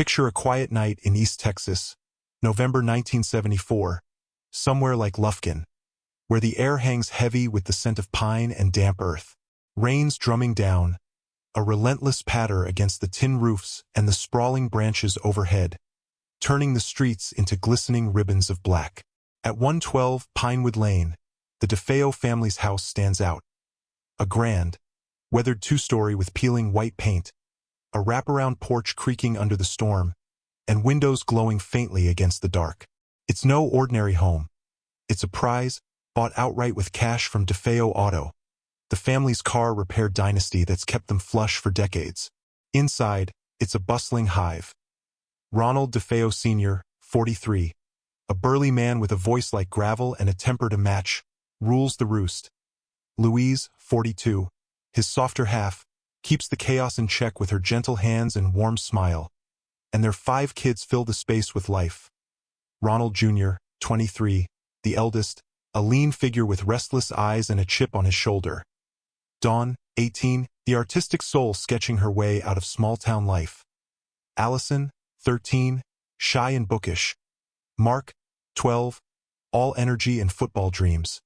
Picture a quiet night in East Texas, November 1974, somewhere like Lufkin, where the air hangs heavy with the scent of pine and damp earth. Rain's drumming down, a relentless patter against the tin roofs and the sprawling branches overhead, turning the streets into glistening ribbons of black. At 112 Pinewood Lane, the DeFeo family's house stands out. A grand, weathered two-story with peeling white paint, a wraparound porch creaking under the storm, and windows glowing faintly against the dark. It's no ordinary home. It's a prize, bought outright with cash from DeFeo Auto, the family's car repair dynasty that's kept them flush for decades. Inside, it's a bustling hive. Ronald DeFeo Sr., 43, a burly man with a voice like gravel and a temper to match, rules the roost. Louise, 42, his softer half, keeps the chaos in check with her gentle hands and warm smile, and their 5 kids fill the space with life. Ronald Jr., 23, the eldest, a lean figure with restless eyes and a chip on his shoulder. Dawn, 18, the artistic soul sketching her way out of small-town life. Allison, 13, shy and bookish. Mark, 12, all energy and football dreams.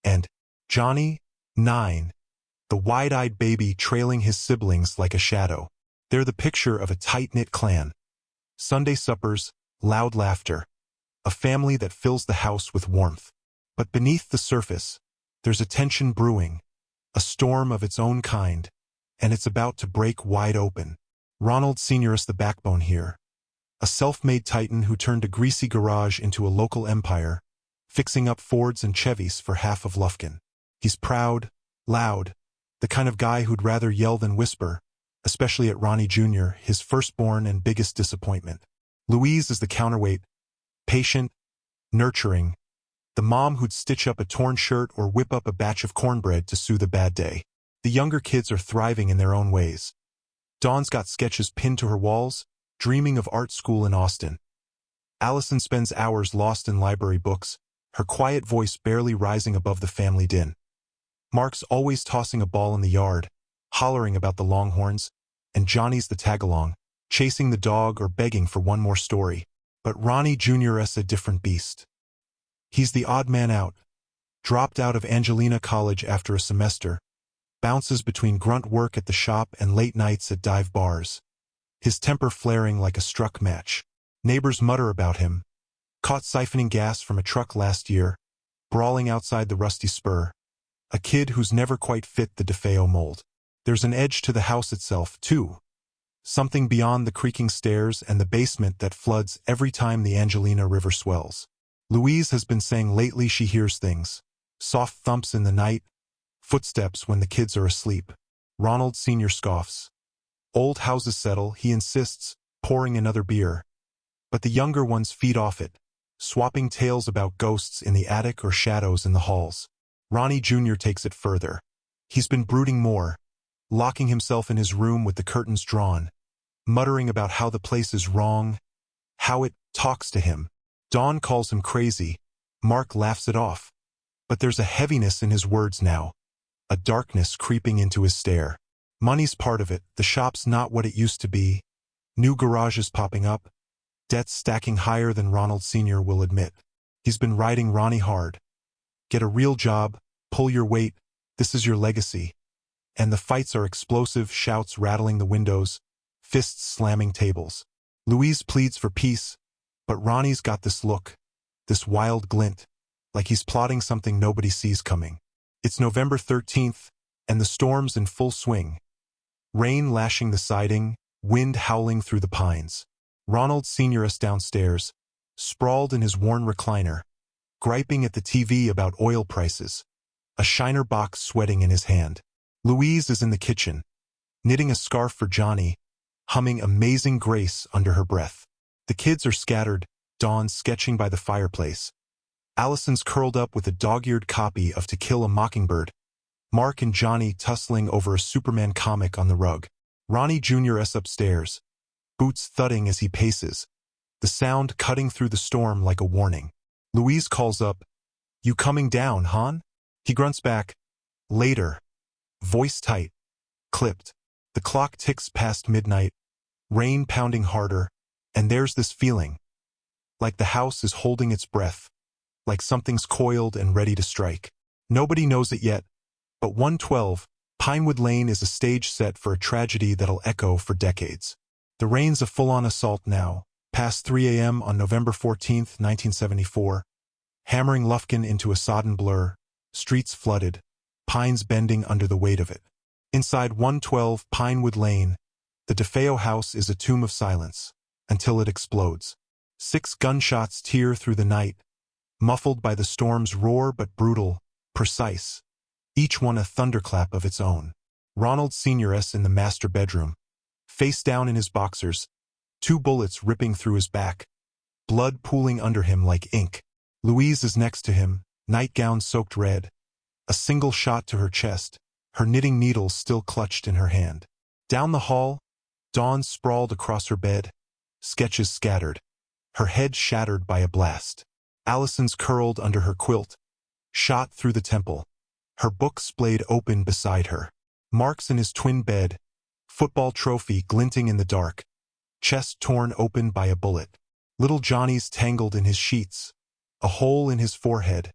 And Johnny, 9, the wide-eyed baby trailing his siblings like a shadow. They're the picture of a tight-knit clan. Sunday suppers, loud laughter, a family that fills the house with warmth. But beneath the surface, there's a tension brewing, a storm of its own kind, and it's about to break wide open. Ronald Sr. is the backbone here, a self-made titan who turned a greasy garage into a local empire, fixing up Fords and Chevys for half of Lufkin. He's proud, loud, the kind of guy who'd rather yell than whisper, especially at Ronnie Jr., his firstborn and biggest disappointment. Louise is the counterweight, patient, nurturing, the mom who'd stitch up a torn shirt or whip up a batch of cornbread to soothe a bad day. The younger kids are thriving in their own ways. Dawn's got sketches pinned to her walls, dreaming of art school in Austin. Allison spends hours lost in library books, her quiet voice barely rising above the family din. Mark's always tossing a ball in the yard, hollering about the Longhorns, and Johnny's the tag-along, chasing the dog or begging for one more story. But Ronnie Jr. is a different beast. He's the odd man out, dropped out of Angelina College after a semester, bounces between grunt work at the shop and late nights at dive bars, his temper flaring like a struck match. Neighbors mutter about him, caught siphoning gas from a truck last year, brawling outside the rusty spur, a kid who's never quite fit the DeFeo mold. There's an edge to the house itself, too, something beyond the creaking stairs and the basement that floods every time the Angelina River swells. Louise has been saying lately she hears things, soft thumps in the night, footsteps when the kids are asleep. Ronald Sr. scoffs. Old houses settle, he insists, pouring another beer. But the younger ones feed off it, swapping tales about ghosts in the attic or shadows in the halls. Ronnie Jr. takes it further. He's been brooding more, locking himself in his room with the curtains drawn, muttering about how the place is wrong, how it talks to him. Dawn calls him crazy. Mark laughs it off. But there's a heaviness in his words now, a darkness creeping into his stare. Money's part of it, the shop's not what it used to be, new garages popping up, debts stacking higher than Ronald Sr. will admit. He's been riding Ronnie hard. Get a real job, pull your weight, this is your legacy. And the fights are explosive, shouts rattling the windows, fists slamming tables. Louise pleads for peace, but Ronnie's got this look, this wild glint, like he's plotting something nobody sees coming. It's November 13th, and the storm's in full swing. Rain lashing the siding, wind howling through the pines. Ronald Sr. is downstairs, sprawled in his worn recliner, griping at the TV about oil prices, a Shiner box sweating in his hand. Louise is in the kitchen, knitting a scarf for Johnny, humming Amazing Grace under her breath. The kids are scattered, Dawn sketching by the fireplace. Allison's curled up with a dog-eared copy of To Kill a Mockingbird. Mark and Johnny tussling over a Superman comic on the rug. Ronnie Jr. is upstairs, boots thudding as he paces, the sound cutting through the storm like a warning. Louise calls up, "You coming down, hon?" He grunts back, "Later," voice tight, clipped. The clock ticks past midnight, rain pounding harder, And there's this feeling, like the house is holding its breath, like something's coiled and ready to strike. Nobody knows it yet, but 112 Pinewood Lane is a stage set for a tragedy that'll echo for decades. The rain's a full-on assault now, past 3 a.m. on November 14, 1974, hammering Lufkin into a sodden blur, streets flooded, pines bending under the weight of it. Inside 112 Pinewood Lane, the DeFeo house is a tomb of silence, until it explodes. 6 gunshots tear through the night, muffled by the storm's roar but brutal, precise, each one a thunderclap of its own. Ronald Sr.'s in the master bedroom, face down in his boxers, 2 bullets ripping through his back, blood pooling under him like ink. Louise is next to him, nightgown soaked red, a single shot to her chest, her knitting needles still clutched in her hand. Down the hall, Dawn sprawled across her bed, sketches scattered, her head shattered by a blast. Allison's curled under her quilt, shot through the temple, her book splayed open beside her. Mark's in his twin bed, football trophy glinting in the dark, chest torn open by a bullet. Little Johnny's tangled in his sheets, a hole in his forehead,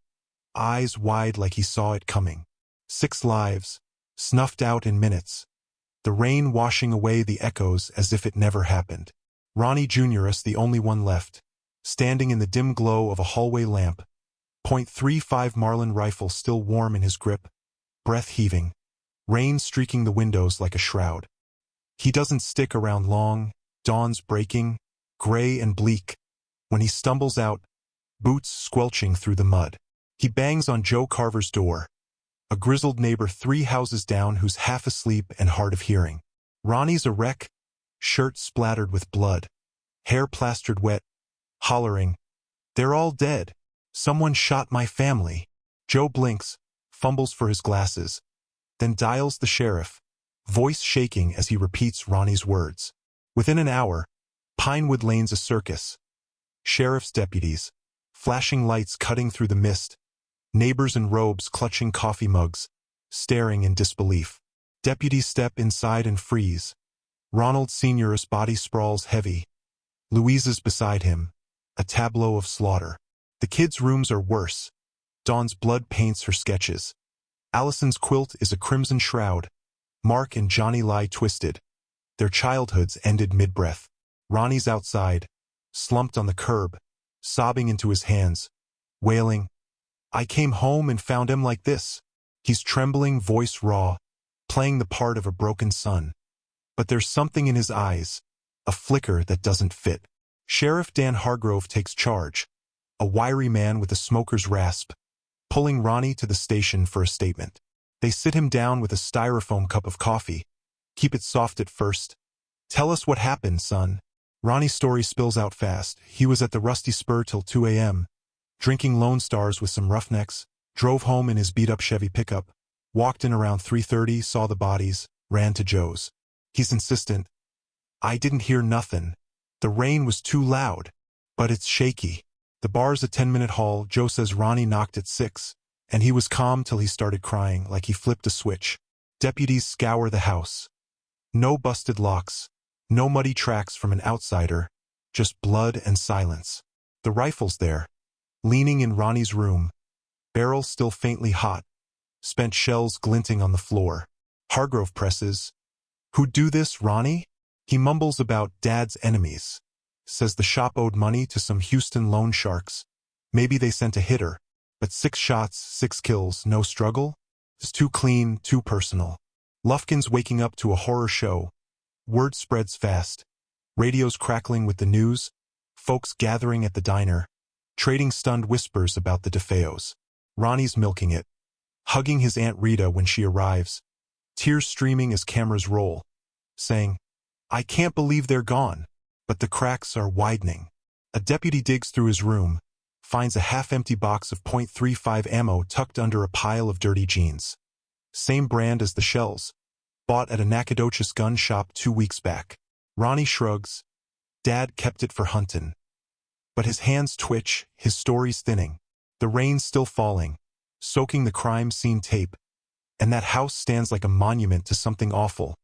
eyes wide like he saw it coming. 6 lives, snuffed out in minutes, the rain washing away the echoes as if it never happened. Ronnie Jr.'s the only one left, standing in the dim glow of a hallway lamp, .35 Marlin rifle still warm in his grip, breath heaving, rain streaking the windows like a shroud. He doesn't stick around long, dawn's breaking, gray and bleak, when he stumbles out, boots squelching through the mud. He bangs on Joe Carver's door, a grizzled neighbor 3 houses down who's half asleep and hard of hearing. Ronnie's a wreck, shirt splattered with blood, hair plastered wet, hollering, "They're all dead. Someone shot my family." Joe blinks, fumbles for his glasses, then dials the sheriff, voice shaking as he repeats Ronnie's words. Within an hour, Pinewood Lane's a circus. Sheriff's deputies, flashing lights cutting through the mist, neighbors in robes clutching coffee mugs, staring in disbelief. Deputies step inside and freeze. Ronald Sr.'s body sprawls heavy. Louise's beside him, a tableau of slaughter. The kids' rooms are worse. Dawn's blood paints her sketches. Allison's quilt is a crimson shroud. Mark and Johnny lie twisted. Their childhoods ended mid-breath. Ronnie's outside, slumped on the curb, sobbing into his hands, wailing, "I came home and found him like this." He's trembling, voice raw, playing the part of a broken son. But there's something in his eyes, a flicker that doesn't fit. Sheriff Dan Hargrove takes charge, a wiry man with a smoker's rasp, pulling Ronnie to the station for a statement. They sit him down with a styrofoam cup of coffee. "Keep it soft at first. Tell us what happened, son." Ronnie's story spills out fast. He was at the Rusty Spur till 2 a.m., drinking Lone Stars with some roughnecks, drove home in his beat-up Chevy pickup, walked in around 3:30, saw the bodies, ran to Joe's. He's insistent. "I didn't hear nothing. The rain was too loud. But it's shaky." The bar's a 10-minute haul. Joe says Ronnie knocked at 6, and he was calm till he started crying, like he flipped a switch. Deputies scour the house. No busted locks, no muddy tracks from an outsider, just blood and silence. The rifle's there, leaning in Ronnie's room, barrel still faintly hot, spent shells glinting on the floor. Hargrove presses, "Who'd do this, Ronnie?" He mumbles about Dad's enemies, says the shop owed money to some Houston loan sharks. Maybe they sent a hitter, but 6 shots, 6 kills, no struggle? It's too clean, too personal. Lufkin's waking up to a horror show. Word spreads fast. Radio's crackling with the news, folks gathering at the diner, trading stunned whispers about the DeFeos. Ronnie's milking it, hugging his Aunt Rita when she arrives, tears streaming as cameras roll, saying, "I can't believe they're gone." But the cracks are widening. A deputy digs through his room, finds a half-empty box of .35 ammo tucked under a pile of dirty jeans. Same brand as the shells, bought at a Nacogdoches gun shop 2 weeks back. Ronnie shrugs. Dad kept it for huntin'. But his hands twitch, his story's thinning. The rain's still falling, soaking the crime scene tape, and that house stands like a monument to something awful,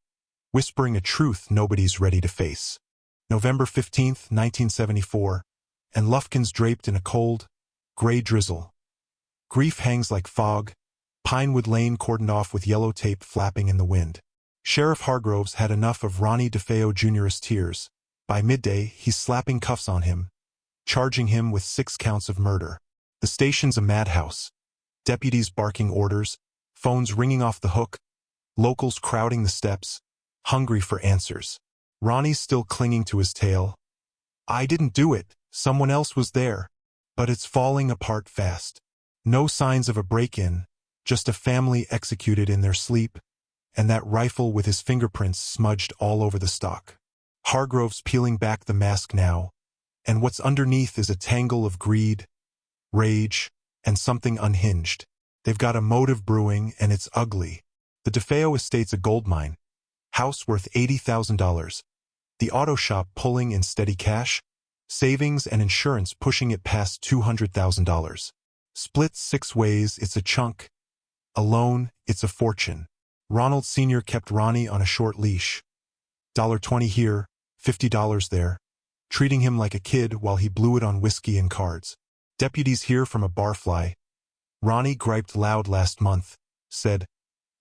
whispering a truth nobody's ready to face. November 15th, 1974, and Lufkin's draped in a cold, gray drizzle. Grief hangs like fog, Pinewood Lane cordoned off with yellow tape flapping in the wind. Sheriff Hargroves had enough of Ronnie DeFeo Jr.'s tears. By midday, he's slapping cuffs on him, charging him with 6 counts of murder. The station's a madhouse. Deputies barking orders, phones ringing off the hook, locals crowding the steps, hungry for answers. Ronnie's still clinging to his tale. I didn't do it, someone else was there. But it's falling apart fast. No signs of a break-in, just a family executed in their sleep, and that rifle with his fingerprints smudged all over the stock. Hargrove's peeling back the mask now, and what's underneath is a tangle of greed, rage, and something unhinged. They've got a motive brewing, and it's ugly. The DeFeo estate's a gold mine. House worth $80,000. The auto shop pulling in steady cash, savings and insurance pushing it past $200,000. Split 6 ways, it's a chunk. Alone, it's a fortune. Ronald Sr. kept Ronnie on a short leash. $20 here, $50 there, treating him like a kid while he blew it on whiskey and cards. Deputies hear from a barfly. Ronnie griped loud last month, said,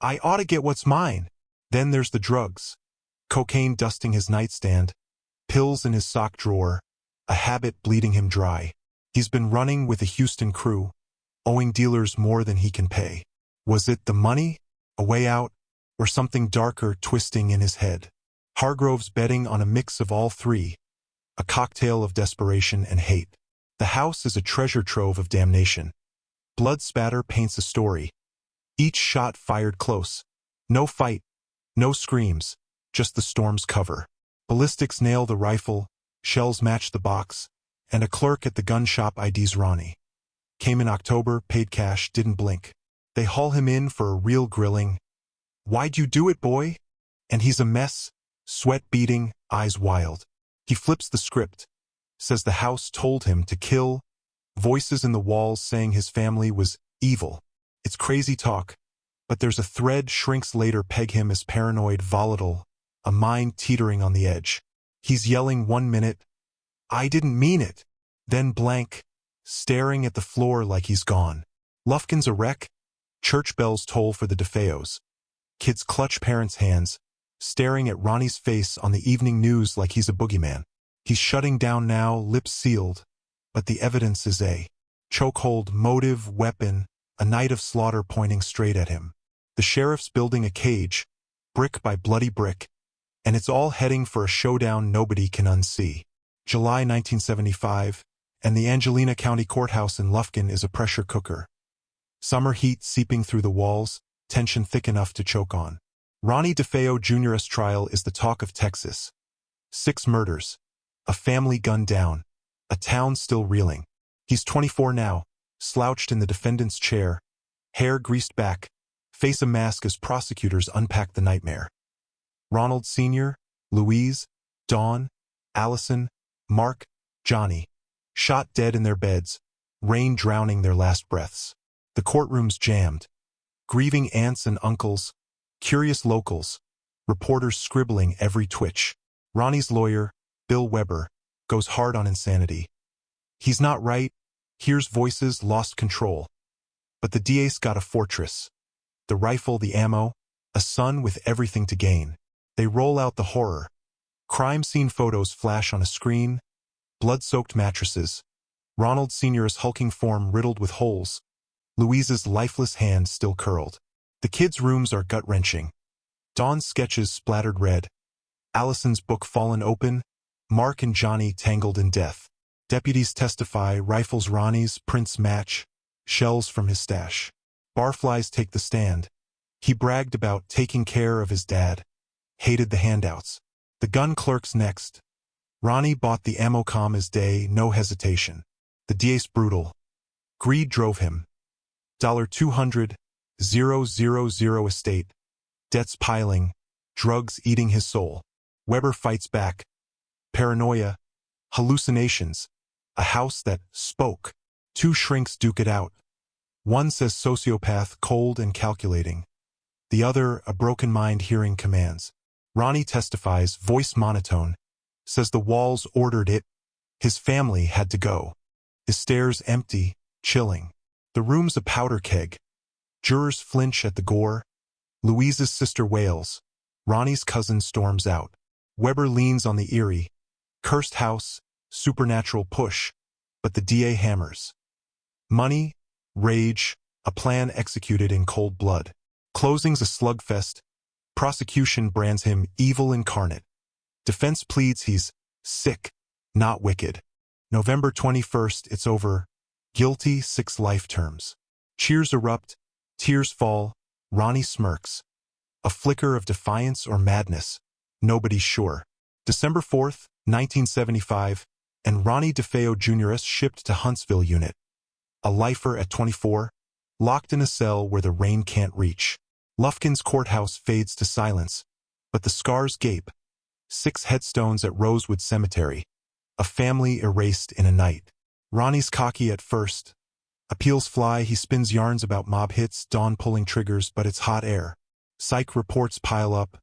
I ought to get what's mine. Then there's the drugs. Cocaine dusting his nightstand, pills in his sock drawer, a habit bleeding him dry. He's been running with a Houston crew, owing dealers more than he can pay. Was it the money, a way out, or something darker twisting in his head? Hargrove's betting on a mix of all three, a cocktail of desperation and hate. The house is a treasure trove of damnation. Blood spatter paints a story. Each shot fired close. No fight, no screams, just the storm's cover. Ballistics nail the rifle, shells match the box, and a clerk at the gun shop IDs Ronnie. Came in October, paid cash, didn't blink. They haul him in for a real grilling. Why'd you do it, boy? And he's a mess, sweat beading, eyes wild. He flips the script, says the house told him to kill, voices in the walls saying his family was evil. It's crazy talk, but there's a thread shrinks later peg him as paranoid, volatile, a mind teetering on the edge. He's yelling 1 minute, I didn't mean it, then blank, staring at the floor like he's gone. Lufkin's a wreck. Church bells toll for the DeFeos. Kids clutch parents' hands, staring at Ronnie's face on the evening news like he's a boogeyman. He's shutting down now, lips sealed, but the evidence is a chokehold, motive, weapon, a night of slaughter pointing straight at him. The sheriff's building a cage, brick by bloody brick, and it's all heading for a showdown nobody can unsee. July 1975, and the Angelina County Courthouse in Lufkin is a pressure cooker. Summer heat seeping through the walls, tension thick enough to choke on. Ronnie DeFeo Jr.'s trial is the talk of Texas. 6 murders, a family gunned down, a town still reeling. He's 24 now, slouched in the defendant's chair, hair greased back, face a mask as prosecutors unpack the nightmare. Ronald Sr., Louise, Dawn, Allison, Mark, Johnny, shot dead in their beds, rain drowning their last breaths. The courtroom's jammed. Grieving aunts and uncles, curious locals, reporters scribbling every twitch. Ronnie's lawyer, Bill Weber, goes hard on insanity. He's not right, hears voices, lost control. But the DA's got a fortress. The rifle, the ammo, a son with everything to gain. They roll out the horror. Crime scene photos flash on a screen, blood-soaked mattresses, Ronald Sr.'s hulking form riddled with holes, Louise's lifeless hand still curled. The kids' rooms are gut-wrenching. Dawn's sketches splattered red, Allison's book fallen open, Mark and Johnny tangled in death. Deputies testify, rifles Ronnie's, prints match, shells from his stash. Barflies take the stand. He bragged about taking care of his dad, hated the handouts. The gun clerk's next. Ronnie bought the ammo his day, no hesitation. The DA's brutal. Greed drove him. $200,000 estate, debts piling, drugs eating his soul. Weber fights back. Paranoia, hallucinations, a house that spoke. 2 shrinks duke it out. One says sociopath, cold and calculating. The other, a broken mind hearing commands. Ronnie testifies, voice monotone. Says the walls ordered it. His family had to go. His stairs empty, chilling. The room's a powder keg. Jurors flinch at the gore. Louise's sister wails. Ronnie's cousin storms out. Weber leans on the eerie. Cursed house, supernatural push. But the DA hammers. Money, rage, a plan executed in cold blood. Closing's a slugfest. Prosecution brands him evil incarnate. Defense pleads he's sick, not wicked. November 21st, it's over. Guilty, 6 life terms. Cheers erupt, tears fall, Ronnie smirks. A flicker of defiance or madness, nobody's sure. December 4th, 1975, and Ronnie DeFeo Jr. is shipped to Huntsville Unit. A lifer at 24, locked in a cell where the rain can't reach. Lufkin's courthouse fades to silence, but the scars gape. 6 headstones at Rosewood Cemetery. A family erased in a night. Ronnie's cocky at first. Appeals fly, he spins yarns about mob hits, Dawn pulling triggers, but it's hot air. Psych reports pile up.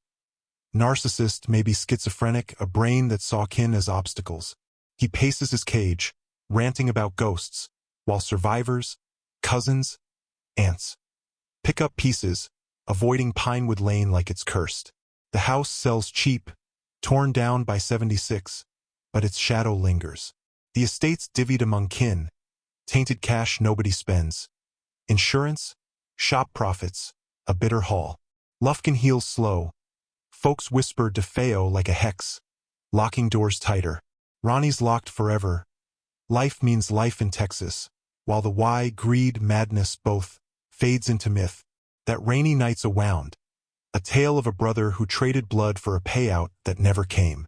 Narcissist, maybe schizophrenic, a brain that saw kin as obstacles. He paces his cage, ranting about ghosts, while survivors, cousins, aunts, pick up pieces, avoiding Pinewood Lane like it's cursed. The house sells cheap, torn down by 76, but its shadow lingers. The estate's divvied among kin, tainted cash nobody spends. Insurance, shop profits, a bitter haul. Lufkin heals slow. Folks whisper DeFeo like a hex, locking doors tighter. Ronnie's locked forever. Life means life in Texas, while the why, greed, madness, both, fades into myth. That rainy night's a wound. A tale of a brother who traded blood for a payout that never came.